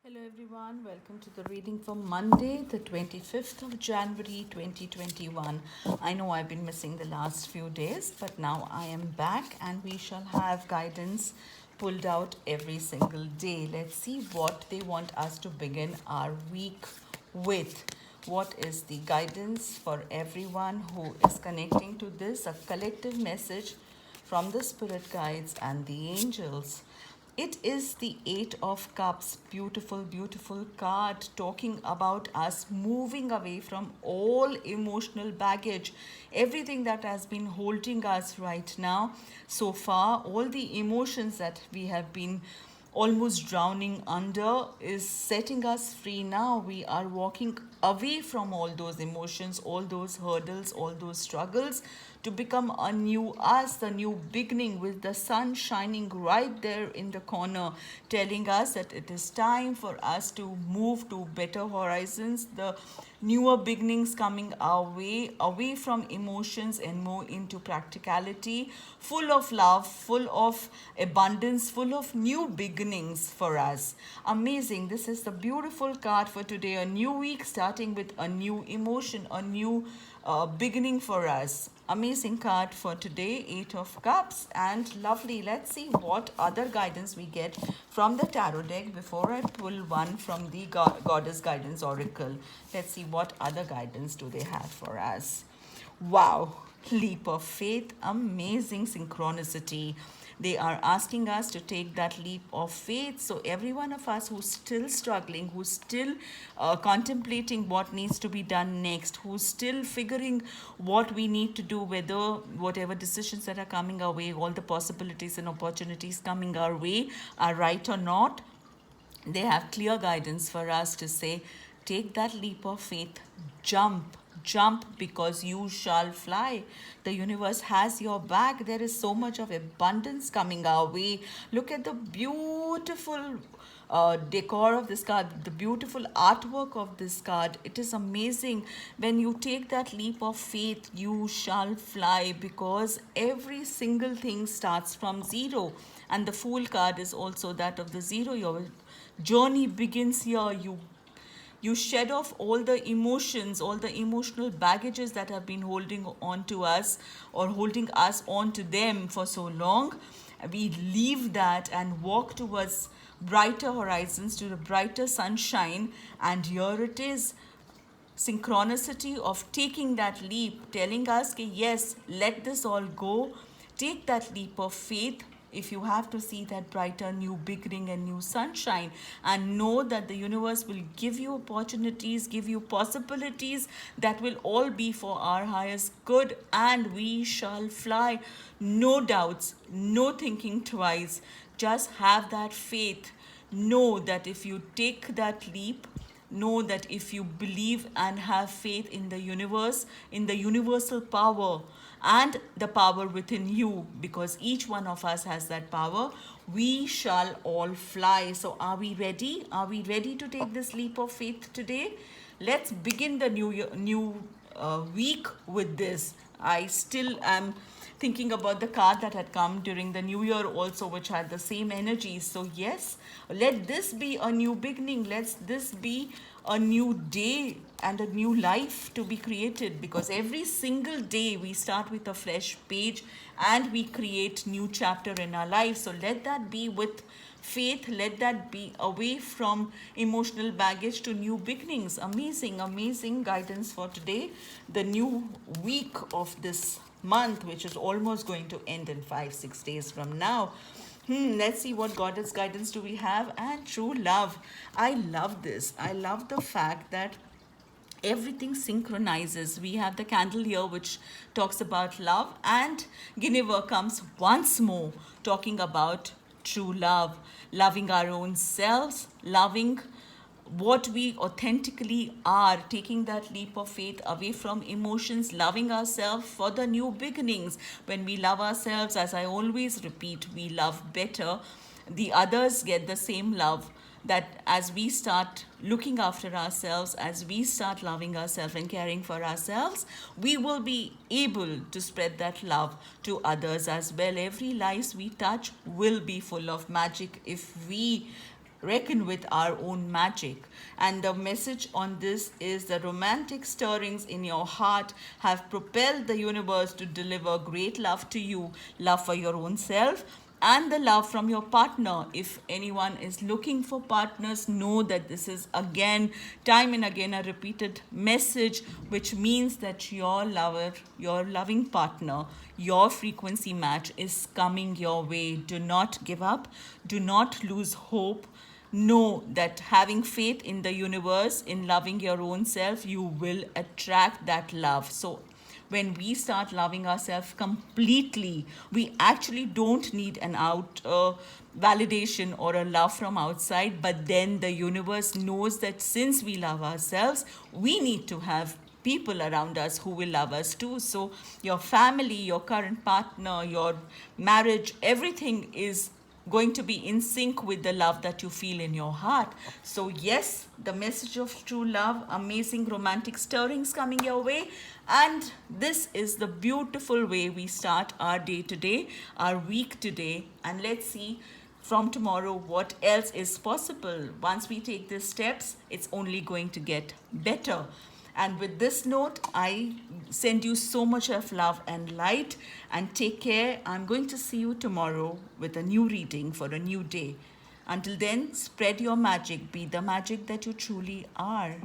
Hello everyone, welcome to the reading for Monday, the 25th of January 2021. I know I've been missing the last few days, but now I am back and we shall have guidance pulled out every single day. Let's see what they want us to begin our week with. What is the guidance for everyone who is connecting to this? A collective message from the spirit guides and the angels. It is the Eight of Cups, beautiful, beautiful card talking about us moving away from all emotional baggage, everything that has been holding us right now so far, all the emotions that we have been almost drowning under is setting us free now. We are walking away from all those emotions, all those hurdles, all those struggles to become a new us, the new beginning with the sun shining right there in the corner, telling us that it is time for us to move to better horizons, the newer beginnings coming our way, away from emotions and more into practicality, full of love, full of abundance, full of new beginnings for us. Amazing. This is the beautiful card for today. A new week starting with a new emotion, a new beginning for us. Amazing card for today, Eight of Cups, and lovely. Let's see what other guidance we get from the tarot deck before I pull one from the Goddess Guidance Oracle. Let's see what other guidance do they have for us. Wow, leap of faith, amazing synchronicity. They are asking us to take that leap of faith. So every one of us who's still struggling, who's still contemplating what needs to be done next, who's still figuring what we need to do, whether whatever decisions that are coming our way, all the possibilities and opportunities coming our way are right or not, they have clear guidance for us to say, take that leap of faith, jump, jump, because you shall fly. The universe has your back. There is so much of abundance coming our way. Look at the beautiful decor of this card, the beautiful artwork of this card. It is amazing. When you take that leap of faith, you shall fly, because every single thing starts from zero. And the Fool card is also that of the zero. Your journey begins here. You shed off all the emotions, all the emotional baggages that have been holding on to us or holding us on to them for so long. We leave that and walk towards brighter horizons, to the brighter sunshine. And here it is, synchronicity of taking that leap, telling us, okay, yes, let this all go. Take that leap of faith if you have to see that brighter new beginning and new sunshine, and know that the universe will give you opportunities, give you possibilities that will all be for our highest good, and we shall fly. No doubts, no thinking twice. Just have that faith. Know that if you take that leap, know that if you believe and have faith in the universe, in the universal power and the power within you, because each one of us has that power, we shall all fly. So are we ready? Are we ready to take this leap of faith today? Let's begin the new week with this. I still am thinking about the card that had come during the new year also, which had the same energy. So yes, let this be a new beginning. Let this be a new day and a new life to be created, because every single day we start with a fresh page and we create new chapter in our life. So let that be with faith. Let that be away from emotional baggage to new beginnings. Amazing, amazing guidance for today, the new week of this month, which is almost going to end in 5-6 days from now. Let's see what Goddess guidance do we have. And true love, I love this. I love the fact that everything synchronizes. We have the candle here which talks about love, and Guinevere comes once more talking about true love, loving our own selves, loving what we authentically are, taking that leap of faith away from emotions, loving ourselves for the new beginnings. When we love ourselves, as I always repeat, we love better. The others get the same love. That as we start looking after ourselves, as we start loving ourselves and caring for ourselves, we will be able to spread that love to others as well. Every life we touch will be full of magic if we reckon with our own magic. And the message on this is the romantic stirrings in your heart have propelled the universe to deliver great love to you, love for your own self and the love from your partner. If anyone is looking for partners, know that this is again, time and again, a repeated message, which means that your lover, your loving partner, your frequency match is coming your way. Do not give up, do not lose hope. Know that having faith in the universe, in loving your own self, you will attract that love. So when we start loving ourselves completely, we actually don't need an out validation or a love from outside. But then the universe knows that since we love ourselves, we need to have people around us who will love us too. So your family, your current partner, your marriage, everything is going to be in sync with the love that you feel in your heart. So yes, the message of true love, amazing romantic stirrings coming your way. And this is the beautiful way we start our day today, our week today. And let's see from tomorrow what else is possible. Once we take these steps, it's only going to get better. And with this note, I send you so much of love and light, and take care. I'm going to see you tomorrow with a new reading for a new day. Until then, spread your magic. Be the magic that you truly are.